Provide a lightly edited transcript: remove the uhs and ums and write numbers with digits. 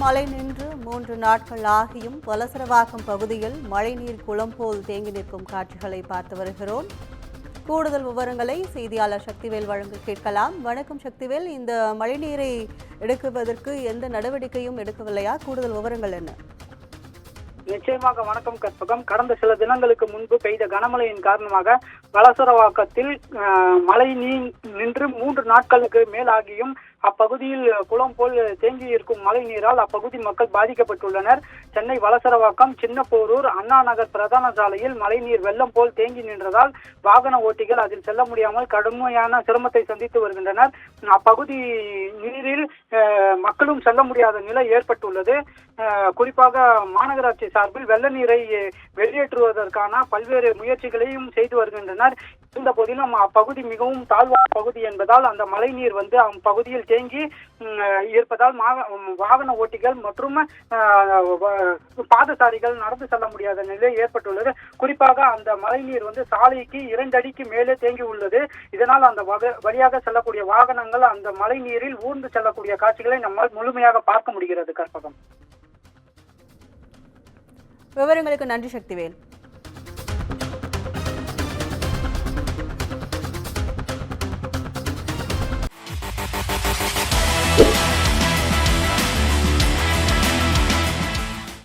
மழை நின்று 3 நாட்கள் ஆகியும் வலசரவாக்கம் பகுதியில் மழைநீர் குளம் போல் தேங்கி நிற்கும் காட்சிகளை பார்த்து வருகிறோம். கூடுதல் விவரங்களை செய்தியாளர் சக்திவேல் வழங்க கேட்கலாம். வணக்கம் சக்திவேல், இந்த மழைநீரை எடுக்குவதற்கு எந்த நடவடிக்கையும் எடுக்கவில்லையா? கூடுதல் விவரங்கள் என்ன? நிச்சயமாக வணக்கம் கற்பகம். கடந்த சில தினங்களுக்கு முன்பு பெய்த கனமழையின் காரணமாக வலசரவாக்கத்தில் மழை நின்று 3 நாட்களுக்கு மேலாகியும் அப்பகுதியில் குளம் போல் தேங்கி இருக்கும் மழை நீரால் அப்பகுதி மக்கள் பாதிக்கப்பட்டுள்ளனர். சென்னை வலசரவாக்கம், சின்னப்போரூர், அண்ணா நகர் பிரதான சாலையில் மழைநீர் வெள்ளம் போல் தேங்கி நின்றதால் வாகன ஓட்டிகள் அதில் செல்ல முடியாமல் கடுமையான சிரமத்தை சந்தித்து வருகின்றனர். அப்பகுதி நீரில் மக்களும் செல்ல முடியாத நிலை ஏற்பட்டுள்ளது. குறிப்பாக மாநகராட்சி சார்பில் வெள்ள நீரை வெளியேற்றுவதற்கான பல்வேறு முயற்சிகளையும் செய்து வருகின்றனர். இருந்த போதிலும் அப்பகுதி மிகவும் தாழ்வான பகுதி என்பதால் அந்த மழை நீர் அப்பகுதியில் தேங்கி இருப்பதால் வாகன ஓட்டிகள் மற்றும் பாதசாரிகள் நடந்து செல்ல முடியாத நிலை ஏற்பட்டுள்ளது. குறிப்பாக அந்த மழை நீர் சாலைக்கு 2 அடிக்கு மேலே தேங்கி உள்ளது. இதனால் அந்த வழியாக செல்லக்கூடிய வாகனங்கள் அந்த மழை நீரில் ஊர்ந்து செல்லக்கூடிய காட்சிகளை நம்மால் முழுமையாக பார்க்க முடிகிறது. கற்பகம், விவரங்களுக்கு நன்றி சக்திவேல்.